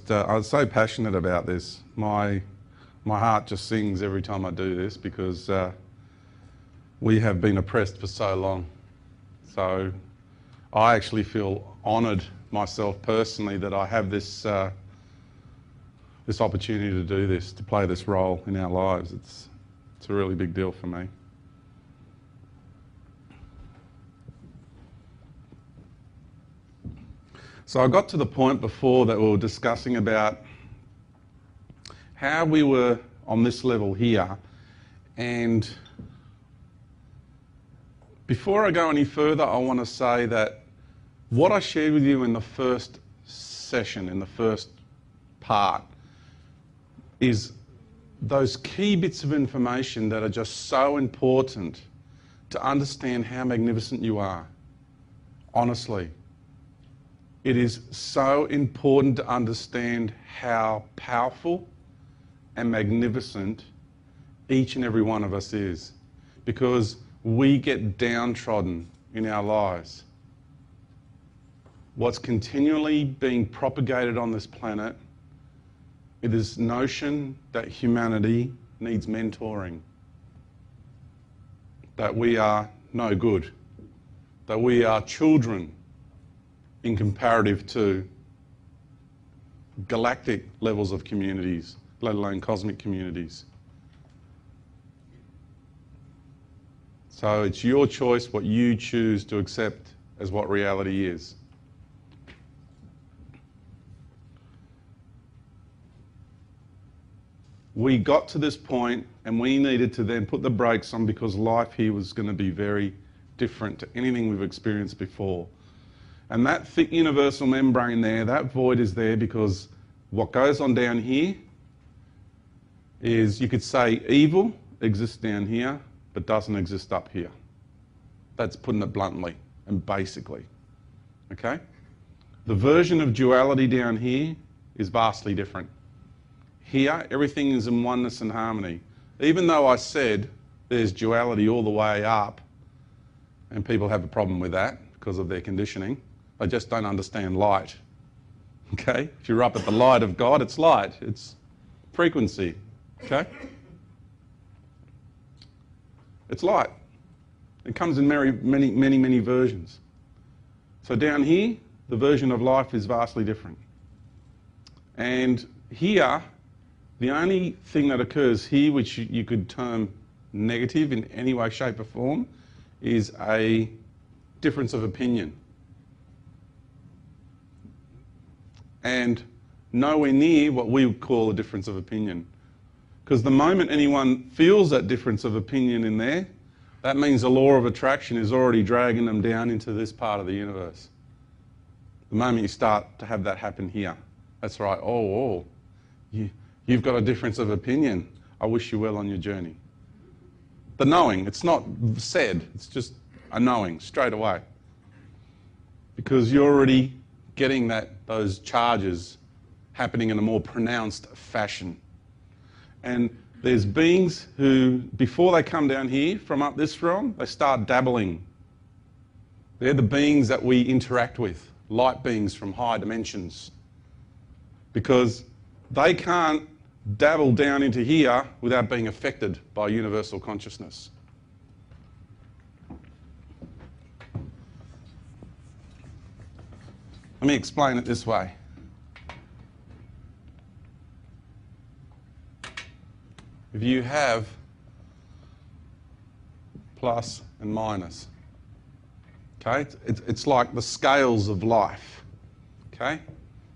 I'm so passionate about this. My heart just sings every time I do this because we have been oppressed for so long. So I actually feel honoured myself personally that I have this this opportunity to do this, to play this role in our lives. It's a really big deal for me. So I got to the point before that we were discussing about how we were on this level here, and before I go any further, I want to say that what I shared with you in the first session, in the first part, is those key bits of information that are just so important to understand how magnificent you are. Honestly. It is so important to understand how powerful and magnificent each and every one of us is, because we get downtrodden in our lives. What's continually being propagated on this planet is this notion that humanity needs mentoring, that we are no good, that we are children in comparative to galactic levels of communities, let alone cosmic communities. So it's your choice what you choose to accept as what reality is. We got to this point and we needed to then put the brakes on because life here was going to be very different to anything we've experienced before. And that thick universal membrane there, that void is there because what goes on down here is, you could say, evil exists down here but doesn't exist up here. That's putting it bluntly and basically. Okay? The version of duality down here is vastly different. Here, everything is in oneness and harmony. Even though I said there's duality all the way up, and people have a problem with that because of their conditioning, they just don't understand light. Okay? If you're up at the light of God, it's light. It's frequency. Okay? It's light. It comes in many versions. So down here, the version of life is vastly different. And here, the only thing that occurs here, which you could term negative in any way, shape or form, is a difference of opinion. And nowhere near what we would call a difference of opinion. Because the moment anyone feels that difference of opinion in there, that means the law of attraction is already dragging them down into this part of the universe. The moment you start to have that happen here, that's right, you've got a difference of opinion. I wish you well on your journey. The knowing, it's not said, it's just a knowing straight away. Because you're already getting those charges happening in a more pronounced fashion. And there's beings who, before they come down here from up this realm, they start dabbling. They're the beings that we interact with, light beings from high dimensions. Because they can't dabble down into here without being affected by universal consciousness. Let me explain it this way. If you have plus and minus, okay, it's like the scales of life, okay?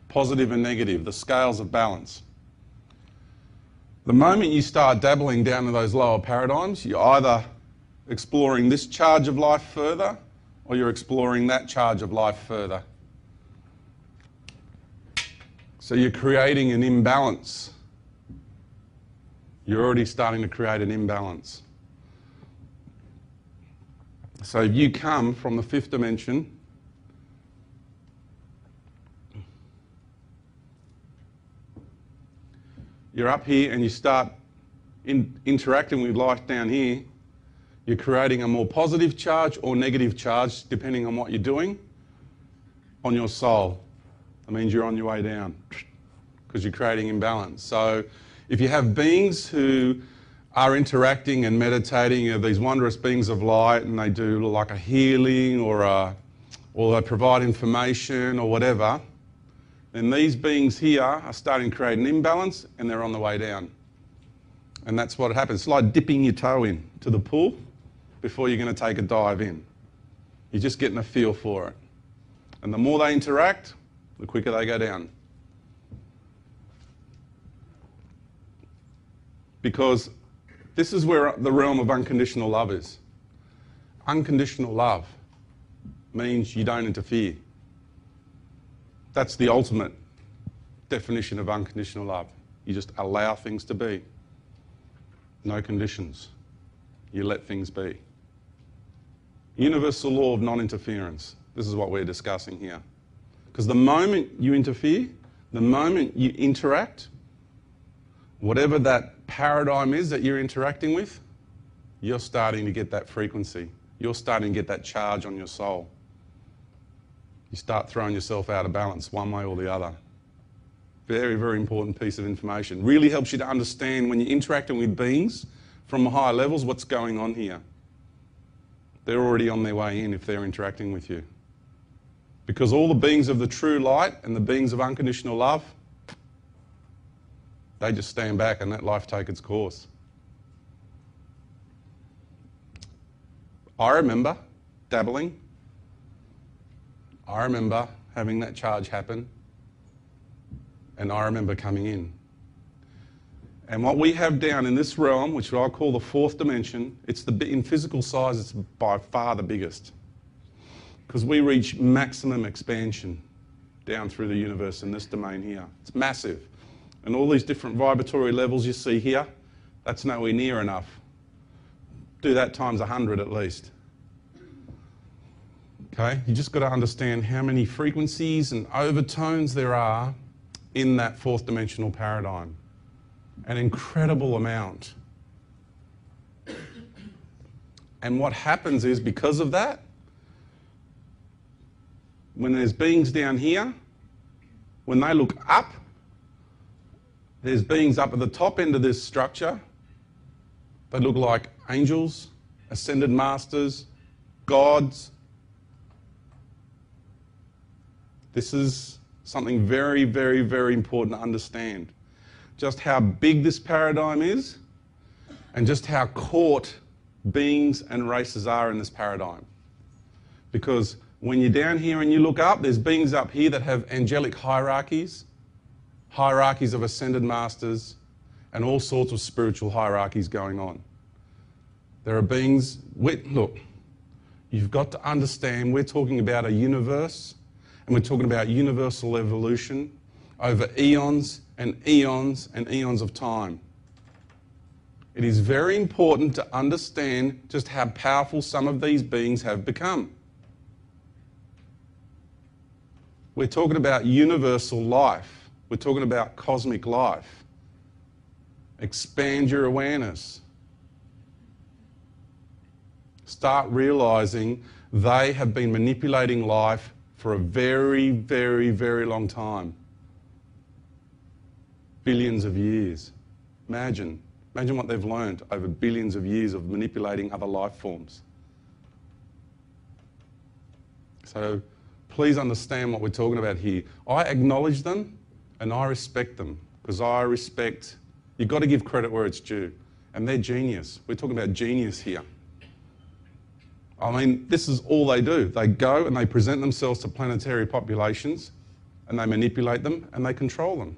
Positive and negative, the scales of balance. The moment you start dabbling down to those lower paradigms, you're either exploring this charge of life further or you're exploring that charge of life further. So you're creating an imbalance. You're already starting to create an imbalance. So if you come from the fifth dimension, you're up here and you start interacting with life down here, you're creating a more positive charge or negative charge, depending on what you're doing, on your soul. That means you're on your way down. because you're creating imbalance. So if you have beings who are interacting and meditating, these wondrous beings of light, and they do like a healing or they provide information or whatever, then these beings here are starting to create an imbalance and they're on the way down. And that's what happens. It's like dipping your toe in to the pool before you're going to take a dive in. You're just getting a feel for it. And the more they interact, the quicker they go down. Because this is where the realm of unconditional love is. Unconditional love means you don't interfere. That's the ultimate definition of unconditional love. You just allow things to be. No conditions. You let things be. Universal law of non-interference. This is what we're discussing here. Because the moment you interfere, the moment you interact, whatever that paradigm is that you're interacting with, you're starting to get that frequency. You're starting to get that charge on your soul. You start throwing yourself out of balance one way or the other. Very, very important piece of information. Really helps you to understand when you're interacting with beings from higher levels what's going on here. They're already on their way in if they're interacting with you. Because all the beings of the true light and the beings of unconditional love, they just stand back and let life take its course. I remember dabbling. I remember having that charge happen. And I remember coming in. And what we have down in this realm, which I call the fourth dimension, in physical size, it's by far the biggest. Because we reach maximum expansion down through the universe in this domain here. It's massive. And all these different vibratory levels you see here, that's nowhere near enough. Do that times 100 at least. Okay? You just got to understand how many frequencies and overtones there are in that fourth dimensional paradigm. An incredible amount. And what happens is, because of that, when there's beings down here, when they look up, there's beings up at the top end of this structure. They look like angels, ascended masters, gods. This is something very, very, very important to understand. Just how big this paradigm is and just how caught beings and races are in this paradigm. Because when you're down here and you look up, there's beings up here that have angelic hierarchies, hierarchies of ascended masters, and all sorts of spiritual hierarchies going on. There are beings, look, you've got to understand we're talking about a universe, and we're talking about universal evolution over eons and eons and eons of time. It is very important to understand just how powerful some of these beings have become. We're talking about universal life. We're talking about cosmic life. Expand your awareness. Start realizing they have been manipulating life for a very, very, very long time. Billions of years. Imagine what they've learned over billions of years of manipulating other life forms. So please understand what we're talking about here. I acknowledge them and I respect them, because you've got to give credit where it's due. And they're genius. We're talking about genius here. I mean, this is all they do. They go and they present themselves to planetary populations and they manipulate them and they control them.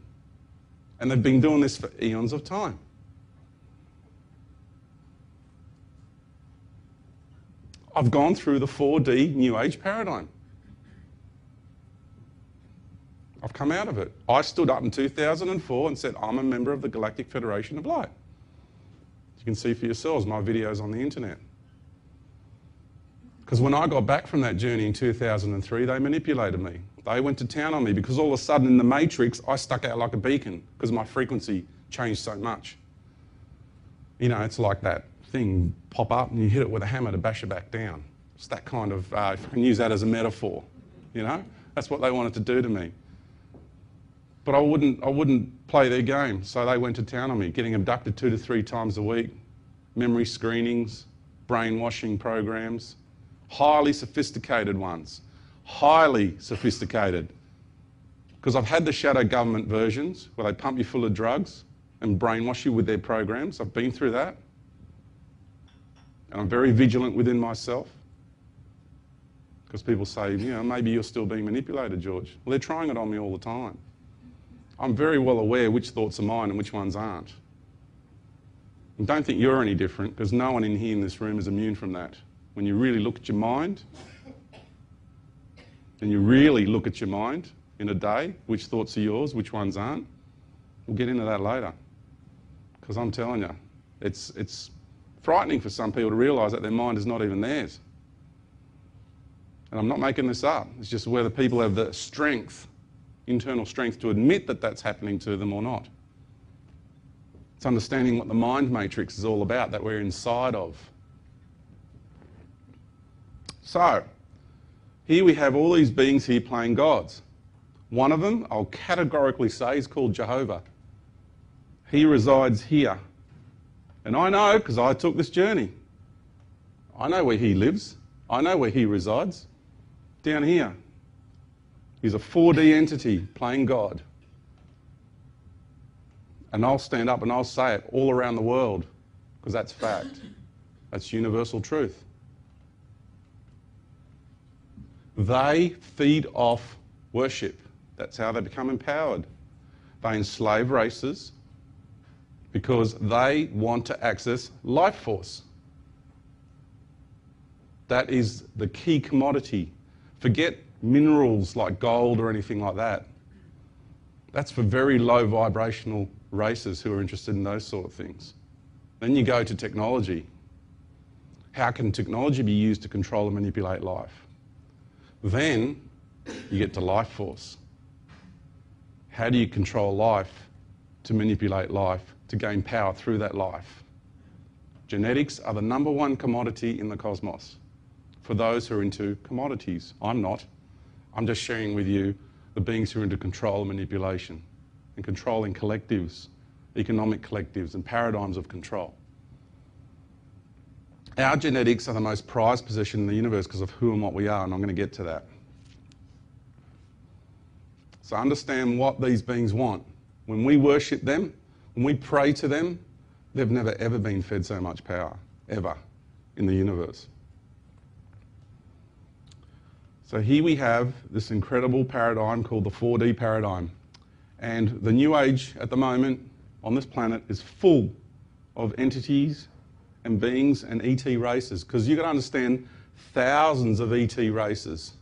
And they've been doing this for eons of time. I've gone through the 4D New Age paradigm. I've come out of it. I stood up in 2004 and said, I'm a member of the Galactic Federation of Light. You can see for yourselves my videos on the internet. Because when I got back from that journey in 2003, they manipulated me. They went to town on me because all of a sudden in the matrix, I stuck out like a beacon because my frequency changed so much. You know, it's like that thing pop up and you hit it with a hammer to bash it back down. It's that kind of, if I can use that as a metaphor, you know? That's what they wanted to do to me. But I wouldn't play their game, so they went to town on me, getting abducted 2 to 3 times a week, memory screenings, brainwashing programs, highly sophisticated ones, highly sophisticated. Because I've had the shadow government versions where they pump you full of drugs and brainwash you with their programs. I've been through that. And I'm very vigilant within myself. Because people say, you know, maybe you're still being manipulated, George. Well, they're trying it on me all the time. I'm very well aware which thoughts are mine and which ones aren't. And don't think you're any different, because no one in here in this room is immune from that. When you really look at your mind, and you really look at your mind in a day, which thoughts are yours, which ones aren't, we'll get into that later. Because I'm telling you, it's frightening for some people to realise that their mind is not even theirs. And I'm not making this up. It's just whether people have the strength, internal strength, to admit that that's happening to them or not. It's understanding what the mind matrix is all about, that we're inside of. So, here we have all these beings here playing gods. One of them, I'll categorically say, is called Jehovah. He resides here. And I know, because I took this journey. I know where he lives. I know where he resides. Down here. He's a 4D entity playing God. And I'll stand up and I'll say it all around the world, because that's fact. That's universal truth. They feed off worship. That's how they become empowered. They enslave races because they want to access life force. That is the key commodity. Forget minerals like gold or anything like that. That's for very low vibrational races who are interested in those sort of things. Then you go to technology. How can technology be used to control and manipulate life? Then you get to life force. How do you control life to manipulate life, to gain power through that life? Genetics are the #1 commodity in the cosmos for those who are into commodities. I'm not. I'm just sharing with you the beings who are into control and manipulation and controlling collectives, economic collectives and paradigms of control. Our genetics are the most prized possession in the universe because of who and what we are, and I'm going to get to that. So understand what these beings want. When we worship them, when we pray to them, they've never ever been fed so much power, ever, in the universe. So here we have this incredible paradigm called the 4D paradigm. And the New Age at the moment on this planet is full of entities and beings and ET races, because you've got to understand thousands of ET races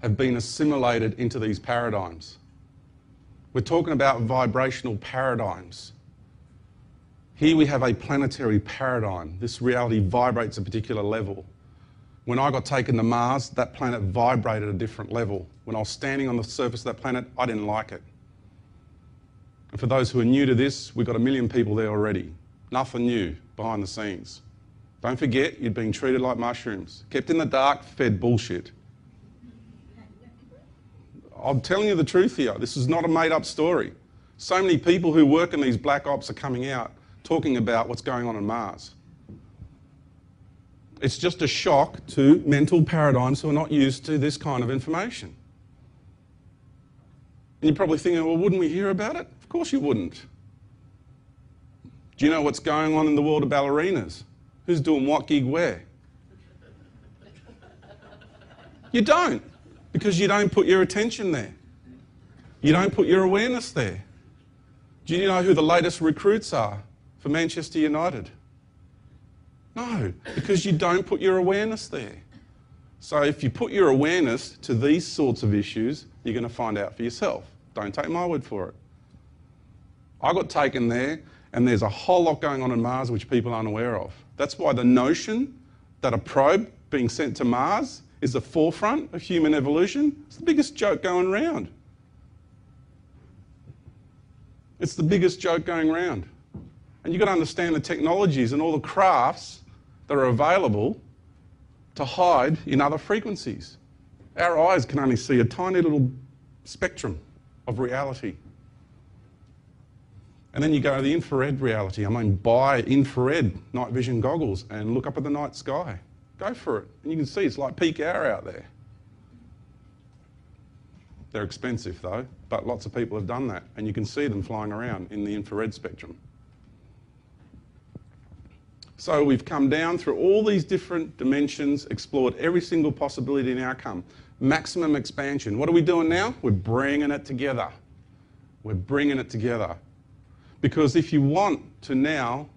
have been assimilated into these paradigms. We're talking about vibrational paradigms. Here we have a planetary paradigm. This reality vibrates a particular level. When I got taken to Mars, that planet vibrated a different level. When I was standing on the surface of that planet, I didn't like it. And for those who are new to this, we've got 1 million people there already. Nothing new behind the scenes. Don't forget, you're being treated like mushrooms. Kept in the dark, fed bullshit. I'm telling you the truth here. This is not a made-up story. So many people who work in these black ops are coming out talking about what's going on Mars. It's just a shock to mental paradigms who are not used to this kind of information. And you're probably thinking, well, wouldn't we hear about it? Of course you wouldn't. Do you know what's going on in the world of ballerinas? Who's doing what gig where? You don't, because you don't put your attention there. You don't put your awareness there. Do you know who the latest recruits are for Manchester United? No, because you don't put your awareness there. So if you put your awareness to these sorts of issues, you're going to find out for yourself. Don't take my word for it. I got taken there, and there's a whole lot going on Mars which people aren't aware of. That's why the notion that a probe being sent to Mars is the forefront of human evolution. It's the biggest joke going around. It's the biggest joke going around. And you've got to understand the technologies and all the crafts that are available to hide in other frequencies. Our eyes can only see a tiny little spectrum of reality. And then you go to the infrared reality. I mean, buy infrared night vision goggles and look up at the night sky. Go for it. And you can see it's like peak hour out there. They're expensive though, but lots of people have done that, and you can see them flying around in the infrared spectrum. So we've come down through all these different dimensions, explored every single possibility and outcome. Maximum expansion. What are we doing now? We're bringing it together. We're bringing it together. Because if you want to now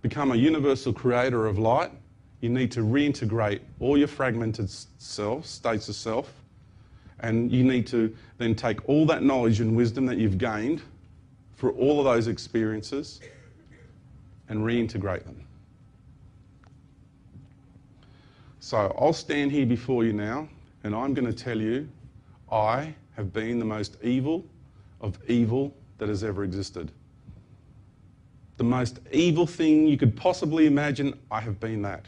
become a universal creator of light, you need to reintegrate all your fragmented self, states of self, and you need to then take all that knowledge and wisdom that you've gained through all of those experiences and reintegrate them. So I'll stand here before you now and I'm going to tell you I have been the most evil of evil that has ever existed. The most evil thing you could possibly imagine, I have been that.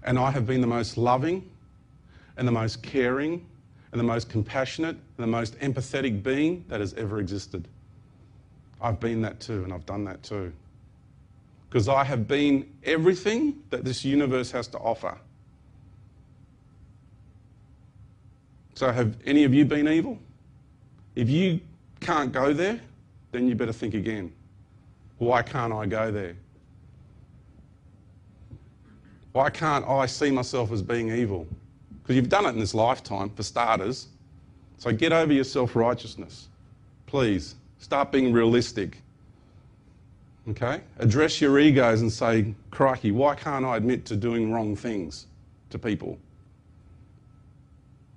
And I have been the most loving and the most caring and the most compassionate and the most empathetic being that has ever existed. I've been that too, and I've done that too. Because I have been everything that this universe has to offer. So have any of you been evil? If you can't go there, then you better think again. Why can't I go there? Why can't I see myself as being evil? Because you've done it in this lifetime, for starters. So get over your self-righteousness. Please, start being realistic. Okay? Address your egos and say, crikey, why can't I admit to doing wrong things to people?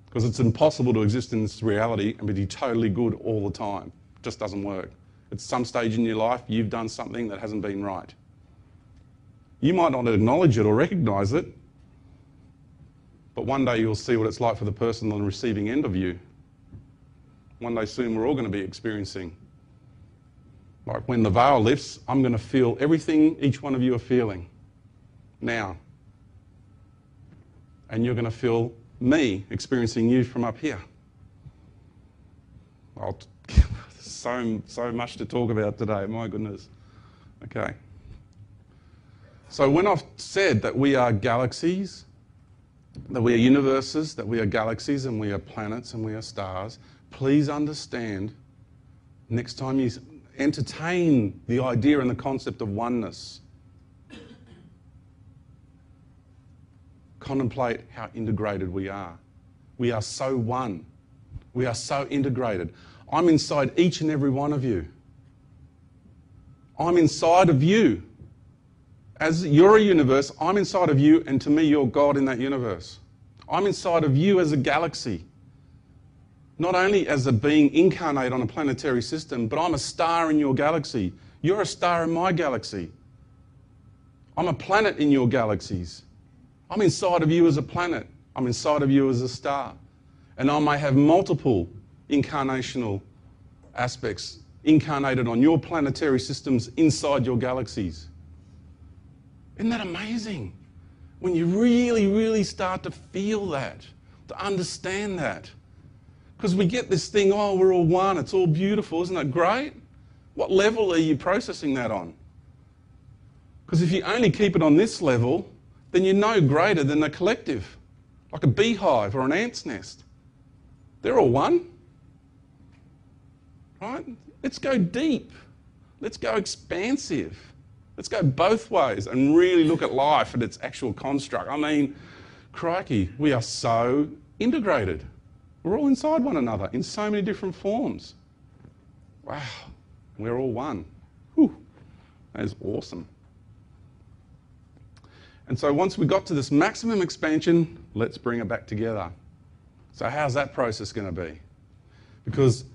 Because it's impossible to exist in this reality and be totally good all the time. It just doesn't work. At some stage in your life, you've done something that hasn't been right. You might not acknowledge it or recognise it, but one day you'll see what it's like for the person on the receiving end of you. One day soon we're all going to be experiencing. Like when the veil lifts, I'm going to feel everything each one of you are feeling now. And you're going to feel me experiencing you from up here. So much to talk about today, my goodness. Okay. So when I've said that we are galaxies, that we are universes, that we are galaxies and we are planets and we are stars, please understand, next time you entertain the idea and the concept of oneness, contemplate how integrated we are. We are so one. We are so integrated. I'm inside each and every one of you. I'm inside of you. As you're a universe, I'm inside of you, and to me, you're God in that universe. I'm inside of you as a galaxy. Not only as a being incarnate on a planetary system, but I'm a star in your galaxy. You're a star in my galaxy. I'm a planet in your galaxies. I'm inside of you as a planet. I'm inside of you as a star. And I may have multiple incarnational aspects incarnated on your planetary systems inside your galaxies. Isn't that amazing? When you really, really start to feel that, to understand that. Because we get this thing, oh, we're all one, it's all beautiful, isn't it great? What level are you processing that on? Because if you only keep it on this level, then you're no greater than a collective, like a beehive or an ant's nest. They're all one. Right? Let's go deep. Let's go expansive. Let's go both ways and really look at life and its actual construct. I mean, crikey, we are so integrated. We're all inside one another in so many different forms. Wow, we're all one. Whew, that is awesome. And so once we got to this maximum expansion, let's bring it back together. So how's that process going to be? Because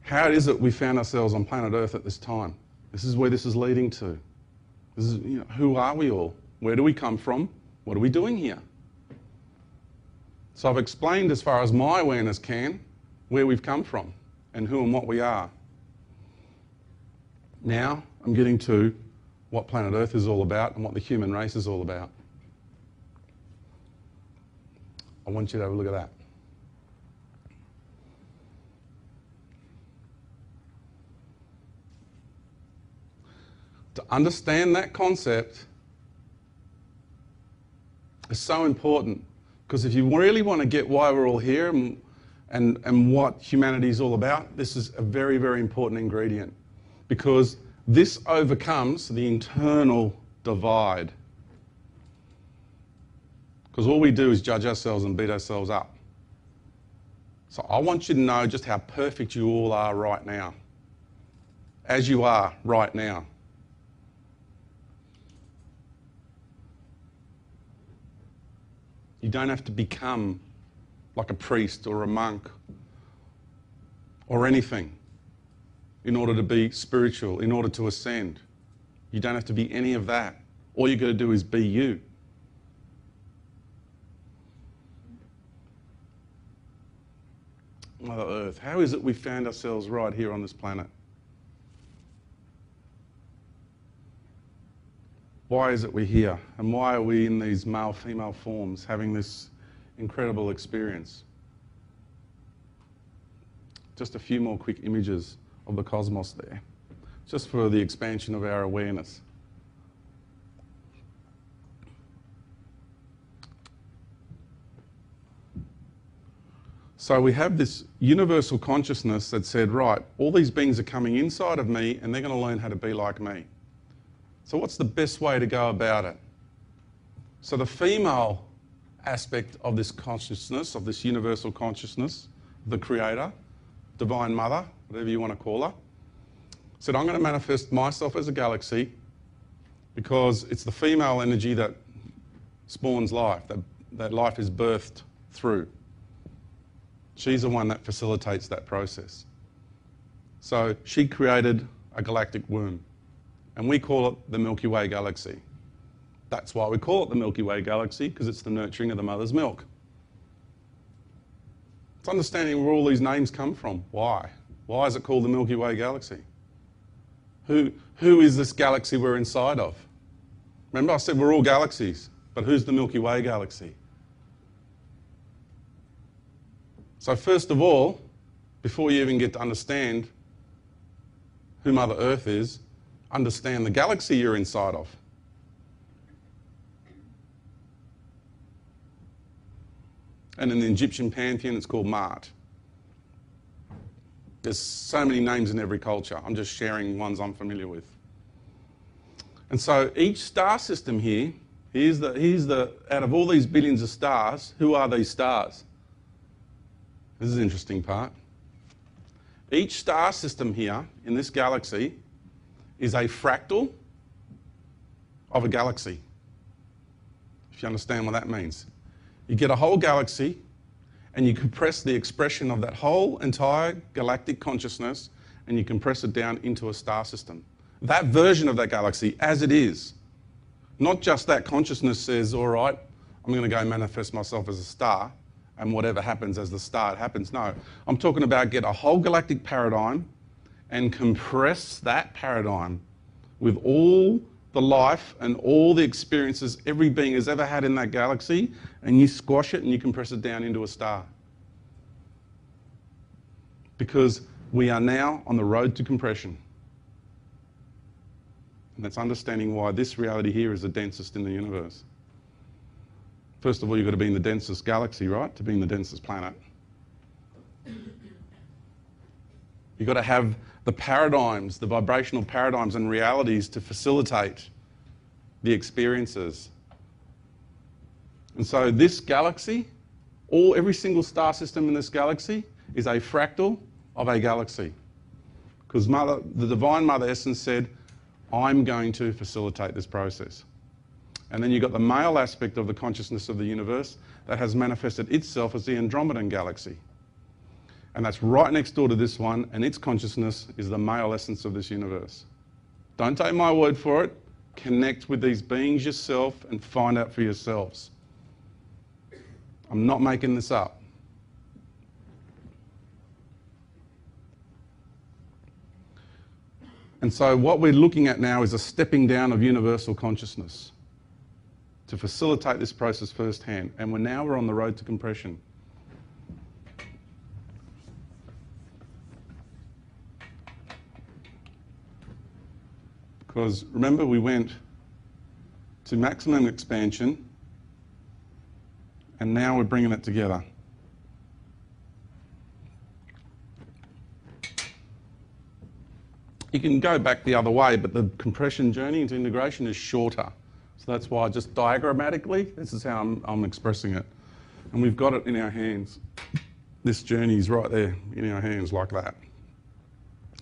how is it we found ourselves on planet Earth at this time? This is where this is leading to. This is, who are we all? Where do we come from? What are we doing here? So I've explained as far as my awareness can where we've come from and who and what we are. Now I'm getting to what planet Earth is all about and what the human race is all about. I want you to have a look at that. to understand that concept is so important, because if you really want to get why we're all here and what humanity is all about, this is a very, very important ingredient, because this overcomes the internal divide. Because all we do is judge ourselves and beat ourselves up. So I want you to know just how perfect you all are right now, as you are right now. You don't have to become like a priest or a monk or anything in order to be spiritual, in order to ascend. You don't have to be any of that. All you got to do is be you. Mother Earth, how is it we found ourselves right here on this planet? Why is it we're here? And why are we in these male-female forms having this incredible experience? Just a few more quick images of the cosmos there, just for the expansion of our awareness. So we have this universal consciousness that said, right, all these beings are coming inside of me and they're going to learn how to be like me. So what's the best way to go about it? So the female aspect of this consciousness, of this universal consciousness, the Creator, Divine Mother, whatever you want to call her, said, I'm going to manifest myself as a galaxy, because it's the female energy that spawns life, that life is birthed through. She's the one that facilitates that process. So she created a galactic womb, and we call it the Milky Way galaxy. That's why we call it the Milky Way galaxy, because it's the nurturing of the mother's milk. It's understanding where all these names come from. Why? Why is it called the Milky Way galaxy? Who is this galaxy we're inside of? Remember I said we're all galaxies, but who's the Milky Way galaxy? So first of all, before you even get to understand who Mother Earth is, understand the galaxy you're inside of. And in the Egyptian pantheon, it's called Ma'at. There's so many names in every culture. I'm just sharing ones I'm familiar with. And so each star system here, out of all these billions of stars, who are these stars? This is the interesting part. Each star system here in this galaxy is a fractal of a galaxy, if you understand what that means. You get a whole galaxy and you compress the expression of that whole entire galactic consciousness and you compress it down into a star system. That version of that galaxy as it is. Not just that consciousness says, all right, I'm going to go manifest myself as a star and whatever happens as the star, it happens. No, I'm talking about get a whole galactic paradigm and compress that paradigm with all the life and all the experiences every being has ever had in that galaxy, and you squash it and you compress it down into a star. Because we are now on the road to compression. And that's understanding why this reality here is the densest in the universe. First of all, you've got to be in the densest galaxy, right, to be in the densest planet. You've got to have the paradigms, the vibrational paradigms and realities to facilitate the experiences. And so this galaxy, every single star system in this galaxy is a fractal of a galaxy. Because the Divine Mother Essence said, I'm going to facilitate this process. And then you've got the male aspect of the consciousness of the universe that has manifested itself as the Andromedan galaxy. And that's right next door to this one, and its consciousness is the male essence of this universe. Don't take my word for it. Connect with these beings yourself and find out for yourselves. I'm not making this up. And so what we're looking at now is a stepping down of universal consciousness to facilitate this process firsthand. And we're on the road to compression. Because remember, we went to maximum expansion, and now we're bringing it together. You can go back the other way, but the compression journey into integration is shorter. So that's why just diagrammatically, this is how I'm expressing it. And we've got it in our hands. This journey is right there in our hands like that.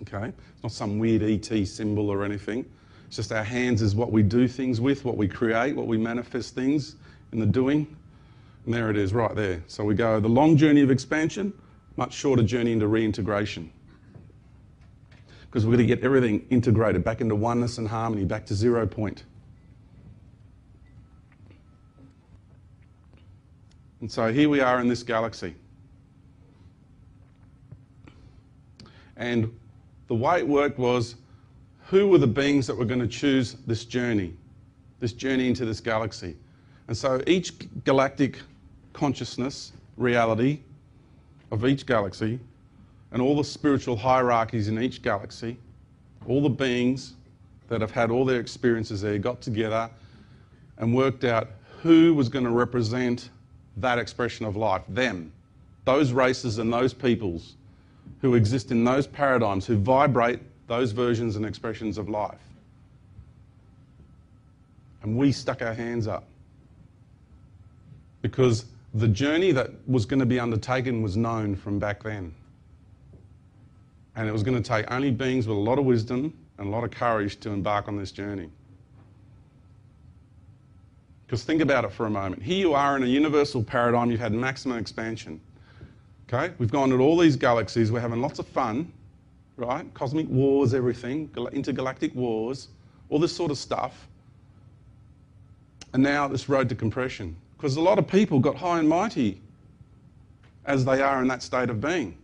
Okay? It's not some weird ET symbol or anything. It's just our hands is what we do things with, what we create, what we manifest things in the doing. And there it is right there. So we go the long journey of expansion, much shorter journey into reintegration. Because we're going to get everything integrated back into oneness and harmony, back to 0 point. And so here we are in this galaxy. And the way it worked was, who were the beings that were going to choose this journey into this galaxy? And so each galactic consciousness, reality of each galaxy, and all the spiritual hierarchies in each galaxy, all the beings that have had all their experiences there got together and worked out who was going to represent that expression of life, them, those races and those peoples who exist in those paradigms, who vibrate those versions and expressions of life. And we stuck our hands up because the journey that was going to be undertaken was known from back then. And it was going to take only beings with a lot of wisdom and a lot of courage to embark on this journey. Because think about it for a moment. Here you are in a universal paradigm, you've had maximum expansion. Okay? We've gone to all these galaxies, we're having lots of fun, right? Cosmic wars, everything, intergalactic wars, all this sort of stuff. And now this road to compression. Because a lot of people got high and mighty as they are in that state of being.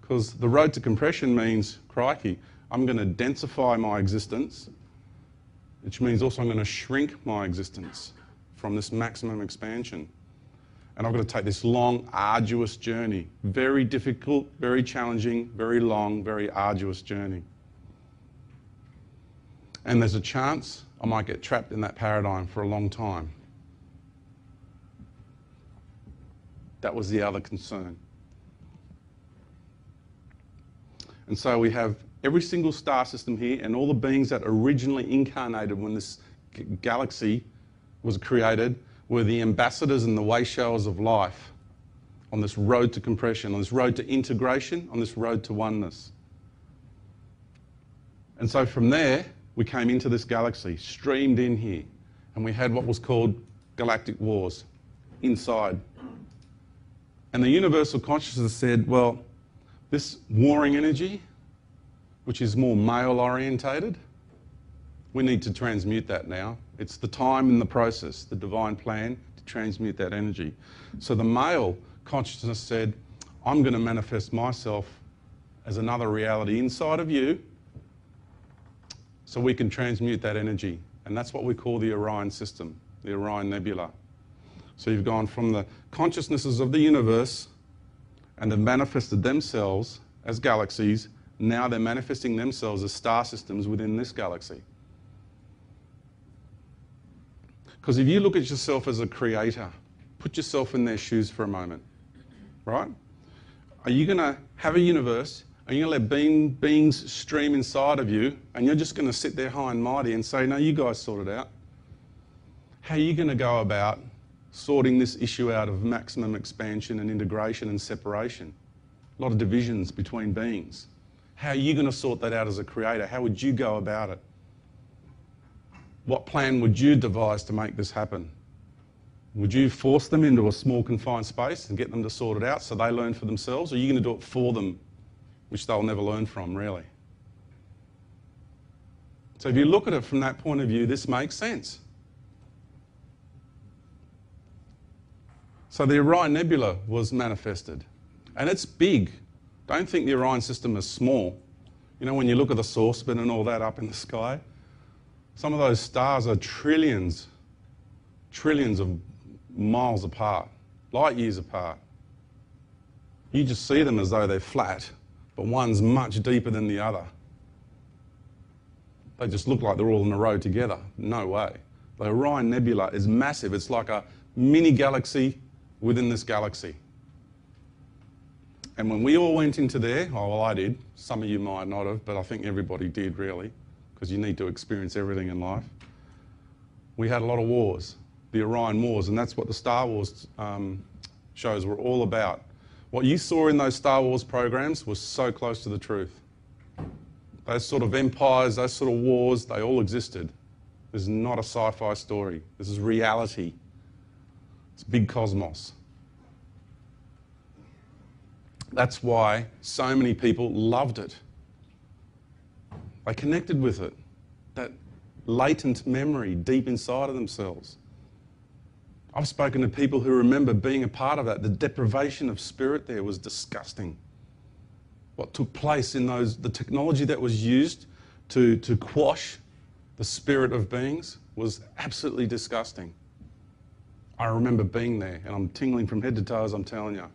Because the road to compression means, crikey, I'm going to densify my existence, which means also I'm going to shrink my existence from this maximum expansion. And I've got to take this long, arduous journey. Very difficult, very challenging, very long, very arduous journey. And there's a chance I might get trapped in that paradigm for a long time. That was the other concern. And so we have every single star system here and all the beings that originally incarnated when this galaxy was created were the ambassadors and the way showers of life on this road to compression, on this road to integration, on this road to oneness. And so from there, we came into this galaxy, streamed in here, and we had what was called galactic wars inside. And the universal consciousness said, well, this warring energy, which is more male-orientated, we need to transmute that now. It's the time and the process, the divine plan to transmute that energy. So the male consciousness said, I'm going to manifest myself as another reality inside of you so we can transmute that energy. And that's what we call the Orion system, the Orion Nebula. So you've gone from the consciousnesses of the universe and they've manifested themselves as galaxies. Now they're manifesting themselves as star systems within this galaxy. Because if you look at yourself as a creator, put yourself in their shoes for a moment, right? Are you going to have a universe, are you going to let beings stream inside of you, and you're just going to sit there high and mighty and say, no, you guys sort it out? How are you going to go about sorting this issue out of maximum expansion and integration and separation? A lot of divisions between beings. How are you going to sort that out as a creator? How would you go about it? What plan would you devise to make this happen? Would you force them into a small confined space and get them to sort it out so they learn for themselves? Or are you going to do it for them, which they'll never learn from, really? So if you look at it from that point of view, this makes sense. So the Orion Nebula was manifested. And it's big. Don't think the Orion system is small. You know, when you look at the saucepan and all that up in the sky, some of those stars are trillions of miles apart, light years apart. You just see them as though they're flat, but one's much deeper than the other. They just look like they're all in a row together. No way. The Orion Nebula is massive. It's like a mini galaxy within this galaxy. And when we all went into there, oh, well, I did. Some of you might not have, but I think everybody did, really, because you need to experience everything in life. We had a lot of wars, the Orion Wars, and that's what the Star Wars shows were all about. What you saw in those Star Wars programs was so close to the truth. Those sort of empires, those sort of wars, they all existed. This is not a sci-fi story. This is reality. It's big cosmos. That's why so many people loved it. They connected with it. That latent memory deep inside of themselves. I've spoken to people who remember being a part of that. The deprivation of spirit there was disgusting. What took place in the technology that was used to quash the spirit of beings was absolutely disgusting. I remember being there, and I'm tingling from head to toe as I'm telling you.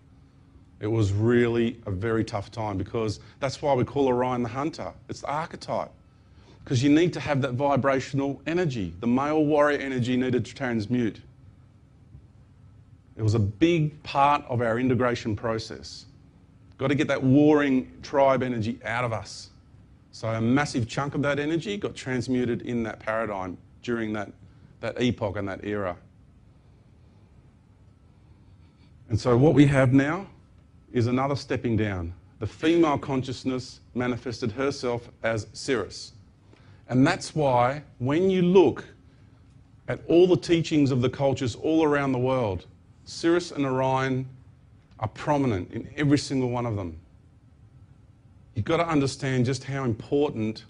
It was really a very tough time, because that's why we call Orion the Hunter. It's the archetype. Because you need to have that vibrational energy. The male warrior energy needed to transmute. It was a big part of our integration process. Got to get that warring tribe energy out of us. So a massive chunk of that energy got transmuted in that paradigm during that epoch and that era. And so what we have now is another stepping down. The female consciousness manifested herself as Sirius. And that's why when you look at all the teachings of the cultures all around the world, Sirius and Orion are prominent in every single one of them. You've got to understand just how important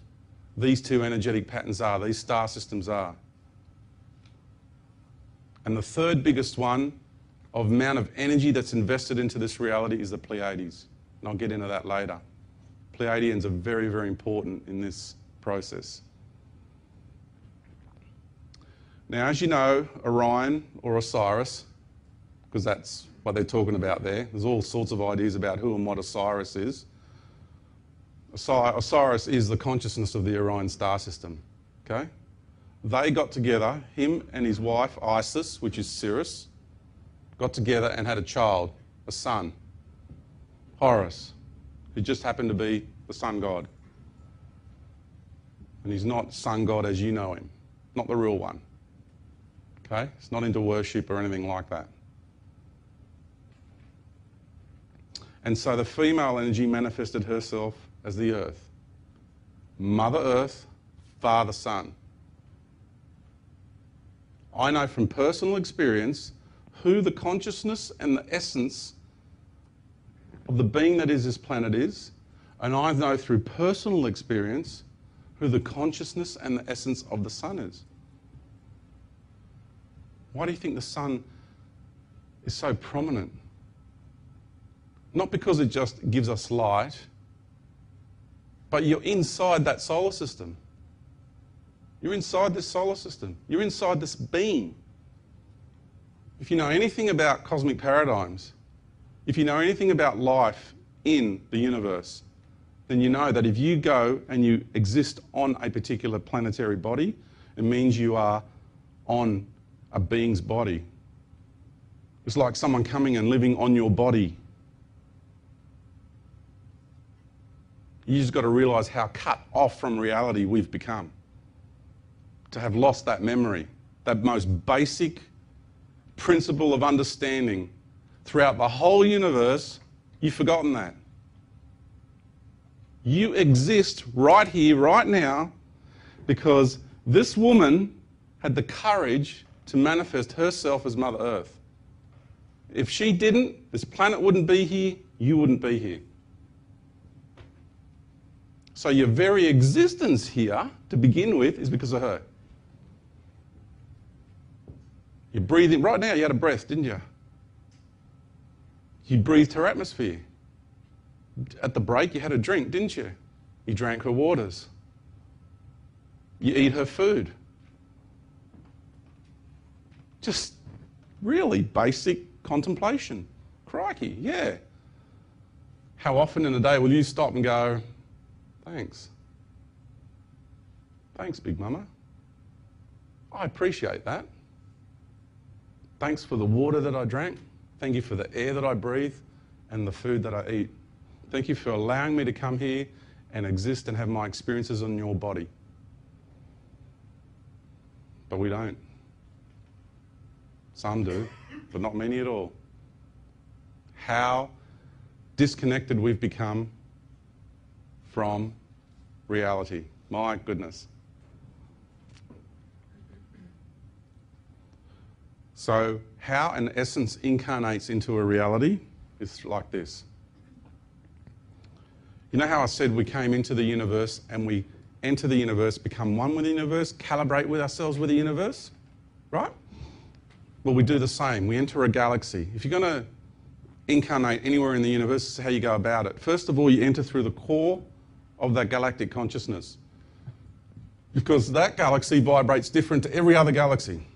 these two energetic patterns are, these star systems are. And the third biggest one of amount of energy that's invested into this reality is the Pleiades. And I'll get into that later. Pleiadians are very, very important in this process. Now, as you know, Orion or Osiris, because that's what they're talking about there, there's all sorts of ideas about who and what Osiris is. Osiris is the consciousness of the Orion star system, okay? They got together, him and his wife Isis, which is Sirius, got together and had a child, a son, Horus, who just happened to be the sun god. And he's not sun god as you know him, not the real one, okay? It's not into worship or anything like that. And so the female energy manifested herself as the earth. Mother Earth, Father Sun. I know from personal experience who the consciousness and the essence of the being that is this planet is, and I know through personal experience who the consciousness and the essence of the sun is. Why do you think the sun is so prominent? Not because it just gives us light, but you're inside that solar system. You're inside this solar system. You're inside this being. If you know anything about cosmic paradigms, if you know anything about life in the universe, then you know that if you go and you exist on a particular planetary body, it means you are on a being's body. It's like someone coming and living on your body. You just got to realise how cut off from reality we've become. To have lost that memory, that most basic principle of understanding throughout the whole universe, you've forgotten that. You exist right here, right now, because this woman had the courage to manifest herself as Mother Earth. If she didn't, this planet wouldn't be here, you wouldn't be here. So your very existence here, to begin with, is because of her. You're breathing, right now you had a breath, didn't you? You breathed her atmosphere. At the break you had a drink, didn't you? You drank her waters. You eat her food. Just really basic contemplation. Crikey, yeah. How often in a day will you stop and go, thanks. Thanks, Big Mama. I appreciate that. Thanks for the water that I drank. Thank you for the air that I breathe and the food that I eat. Thank you for allowing me to come here and exist and have my experiences on your body. But we don't. Some do, but not many at all. How disconnected we've become from reality. My goodness. So how an essence incarnates into a reality is like this. You know how I said we came into the universe and we enter the universe, become one with the universe, calibrate with ourselves with the universe, right? Well, we do the same. We enter a galaxy. If you're going to incarnate anywhere in the universe, this is how you go about it. First of all, you enter through the core of that galactic consciousness, because that galaxy vibrates different to every other galaxy.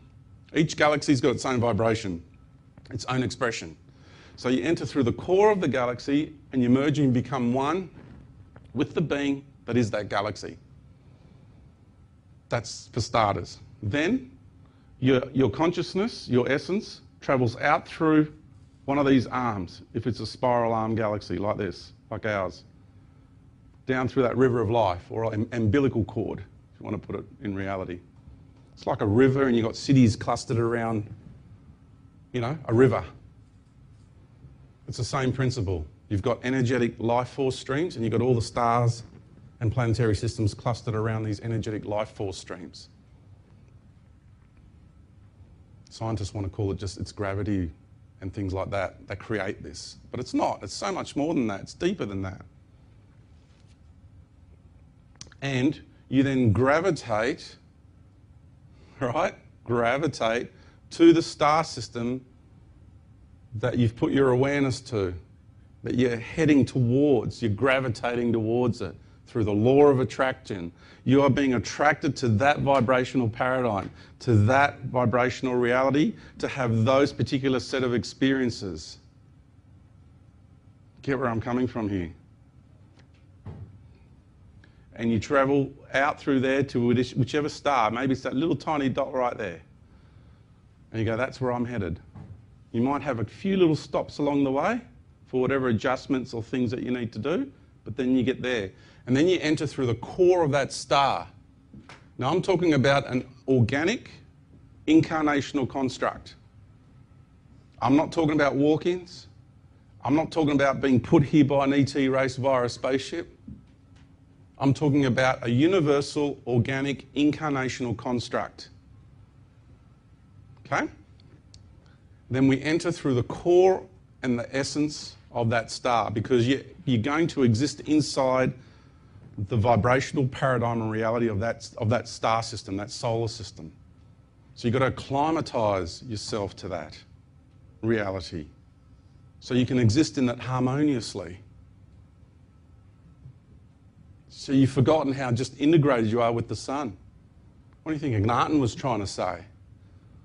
Each galaxy's got its own vibration, its own expression. So you enter through the core of the galaxy and you merge and become one with the being that is that galaxy. That's for starters. Then your consciousness, your essence, travels out through one of these arms, if it's a spiral arm galaxy like this, like ours, down through that river of life, or an umbilical cord, if you want to put it in reality. It's like a river and you've got cities clustered around, you know, a river. It's the same principle. You've got energetic life force streams and you've got all the stars and planetary systems clustered around these energetic life force streams. Scientists want to call it just its gravity and things like that that create this. But it's not. It's so much more than that. It's deeper than that. And you then gravitate, right? Gravitate to the star system that you've put your awareness to, that you're heading towards, you're gravitating towards it through the law of attraction. You are being attracted to that vibrational paradigm, to that vibrational reality, to have those particular set of experiences. Get where I'm coming from here? And you travel out through there to whichever star, maybe it's that little tiny dot right there. And you go, that's where I'm headed. You might have a few little stops along the way for whatever adjustments or things that you need to do, but then you get there. And then you enter through the core of that star. Now I'm talking about an organic, incarnational construct. I'm not talking about walk-ins. I'm not talking about being put here by an ET race via a spaceship. I'm talking about a universal, organic, incarnational construct. Okay? Then we enter through the core and the essence of that star, because you're going to exist inside the vibrational paradigm and reality of that star system, that solar system. So you've got to acclimatise yourself to that reality so you can exist in that harmoniously. So you've forgotten how just integrated you are with the sun. What do you think Akhenaten was trying to say?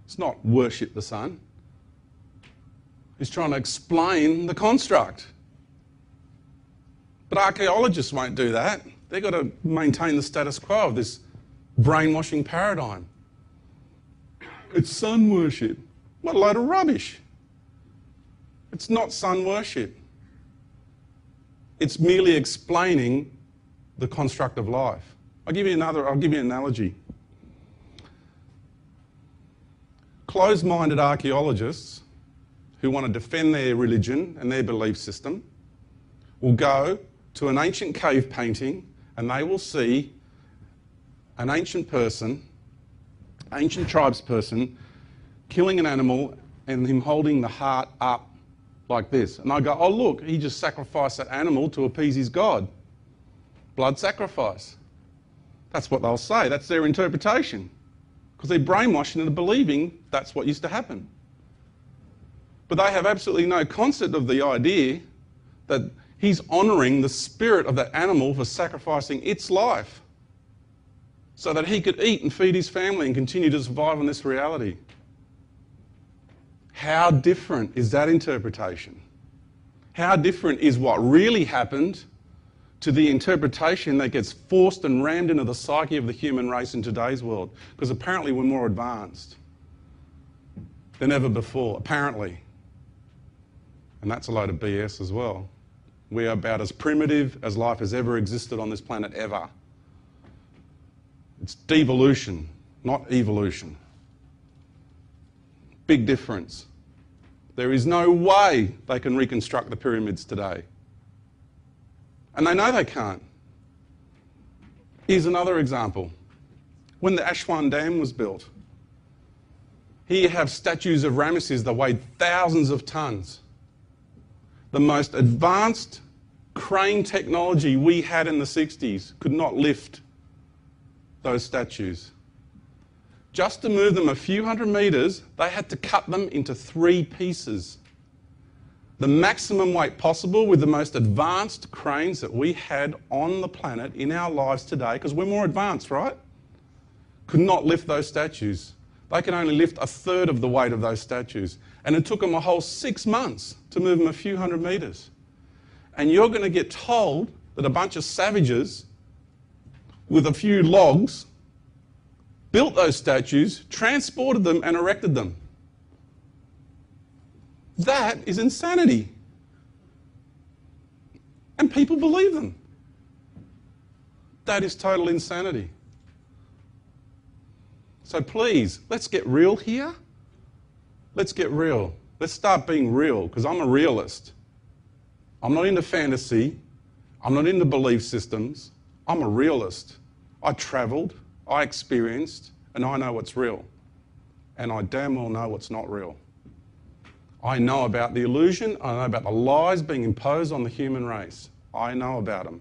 It's not worship the sun. He's trying to explain the construct. But archaeologists won't do that. They've got to maintain the status quo of this brainwashing paradigm. It's sun worship. What a load of rubbish. It's not sun worship. It's merely explaining the construct of life. I'll give you an analogy. Closed-minded archaeologists who want to defend their religion and their belief system will go to an ancient cave painting and they will see an ancient person, ancient tribesperson, killing an animal and him holding the heart up like this. And I go, oh look, he just sacrificed that animal to appease his god. Blood sacrifice. That's what they'll say. That's their interpretation. Because they're brainwashed into believing that's what used to happen. But they have absolutely no concept of the idea that he's honouring the spirit of that animal for sacrificing its life so that he could eat and feed his family and continue to survive in this reality. How different is that interpretation? How different is what really happened to the interpretation that gets forced and rammed into the psyche of the human race in today's world. Because apparently we're more advanced than ever before, apparently. And that's a load of BS as well. We are about as primitive as life has ever existed on this planet ever. It's devolution, not evolution. Big difference. There is no way they can reconstruct the pyramids today. And they know they can't. Here's another example. When the Aswan Dam was built, here you have statues of Ramesses that weighed thousands of tons. The most advanced crane technology we had in the 60s could not lift those statues. Just to move them a few hundred metres, they had to cut them into 3 pieces. The maximum weight possible with the most advanced cranes that we had on the planet in our lives today, because we're more advanced, right? Could not lift those statues. They can only lift a third of the weight of those statues. And it took them a whole 6 months to move them a few hundred metres. And you're going to get told that a bunch of savages with a few logs built those statues, transported them and erected them. That is insanity. And people believe them. That is total insanity. So please, let's get real here. Let's get real. Let's start being real, because I'm a realist. I'm not into fantasy. I'm not into belief systems. I'm a realist. I travelled, I experienced, and I know what's real. And I damn well know what's not real. I know about the illusion. I know about the lies being imposed on the human race. I know about them.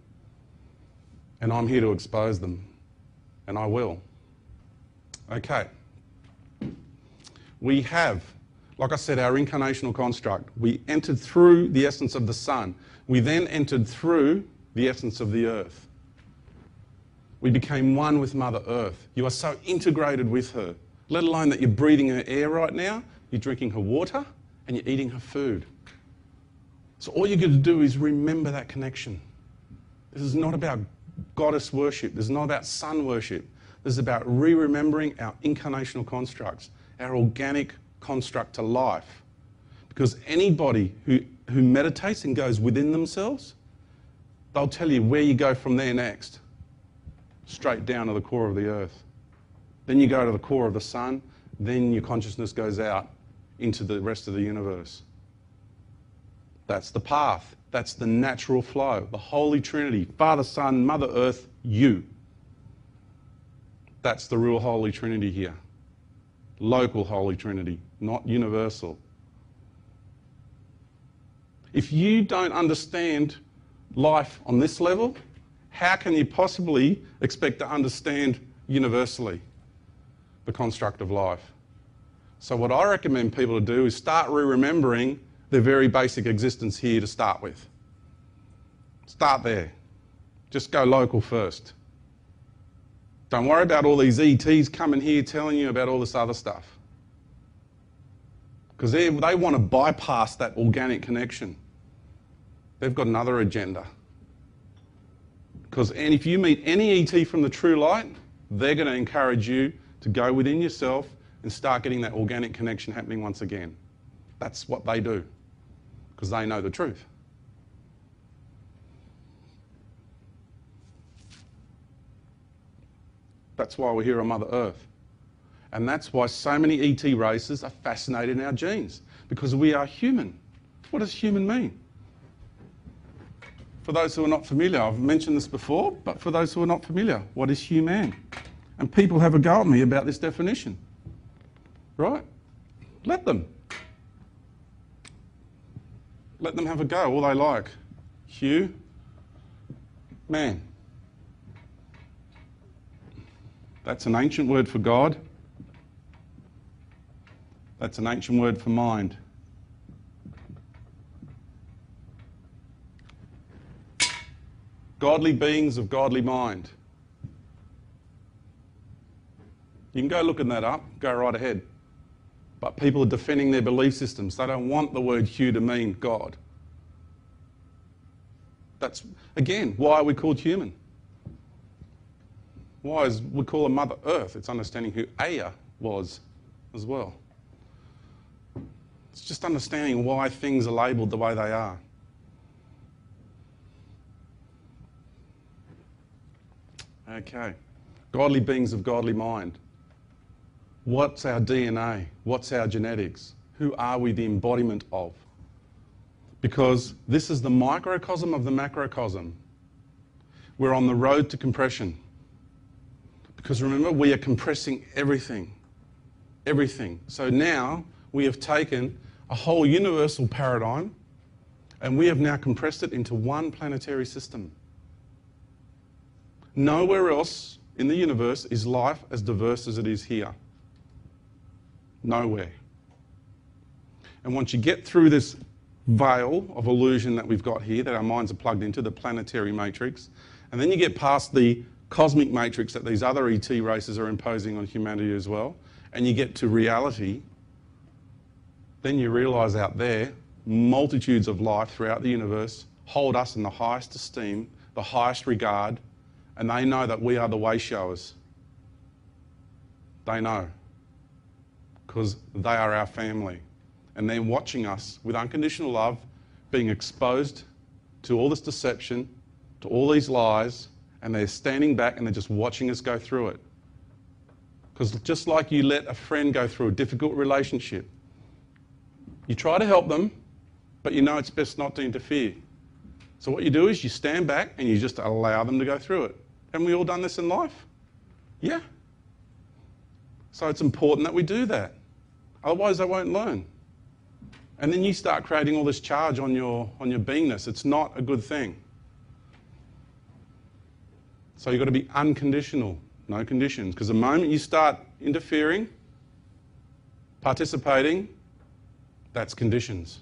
And I'm here to expose them. And I will. Okay. We have, like I said, our incarnational construct. We entered through the essence of the sun. We then entered through the essence of the earth. We became one with Mother Earth. You are so integrated with her, let alone that you're breathing her air right now, you're drinking her water, and you're eating her food. So all you're going to do is remember that connection. This is not about goddess worship. This is not about sun worship. This is about re-remembering our incarnational constructs, our organic construct to life. Because anybody who meditates and goes within themselves, they'll tell you where you go from there next. Straight down to the core of the earth. Then you go to the core of the sun, then your consciousness goes out into the rest of the universe. That's the path. That's the natural flow. The Holy Trinity, Father, Son, Mother Earth, you. That's the real Holy Trinity here. Local Holy Trinity, not universal. If you don't understand life on this level, how can you possibly expect to understand universally the construct of life? So what I recommend people to do is start re-remembering their very basic existence here to start with. Start there. Just go local first. Don't worry about all these ETs coming here telling you about all this other stuff. Because they want to bypass that organic connection. They've got another agenda. And if you meet any ET from the true light, they're going to encourage you to go within yourself and start getting that organic connection happening once again. That's what they do, because they know the truth. That's why we're here on Mother Earth. And that's why so many ET races are fascinated in our genes, because we are human. What does human mean? For those who are not familiar, I've mentioned this before, but for those who are not familiar, what is human? And people have a go at me about this definition. Right? Let them. Let them have a go, all they like. Man. That's an ancient word for God. That's an ancient word for mind. Godly beings of godly mind. You can go looking that up, go right ahead. But people are defending their belief systems. They don't want the word Hugh to mean God. That's, again, why are we called human? Why is we call her Mother Earth? It's understanding who Aya was as well. It's just understanding why things are labelled the way they are. Okay. Godly beings of godly mind. What's our DNA? What's our genetics? Who are we the embodiment of? Because this is the microcosm of the macrocosm. We're on the road to compression. Because remember, we are compressing everything. Everything. So now we have taken a whole universal paradigm and we have now compressed it into one planetary system. Nowhere else in the universe is life as diverse as it is here. Nowhere. And once you get through this veil of illusion that we've got here, that our minds are plugged into, the planetary matrix, and then you get past the cosmic matrix that these other ET races are imposing on humanity as well, and you get to reality, then you realise out there, multitudes of life throughout the universe hold us in the highest esteem, the highest regard, and they know that we are the way showers. They know. Because they are our family. And they're watching us with unconditional love, being exposed to all this deception, to all these lies, and they're standing back and they're just watching us go through it. Because just like you let a friend go through a difficult relationship, you try to help them, but you know it's best not to interfere. So what you do is you stand back and you just allow them to go through it. Haven't we all done this in life? Yeah. So it's important that we do that. Otherwise they won't learn. And then you start creating all this charge on your beingness. It's not a good thing. So you've got to be unconditional, no conditions. Because the moment you start interfering, participating, that's conditions.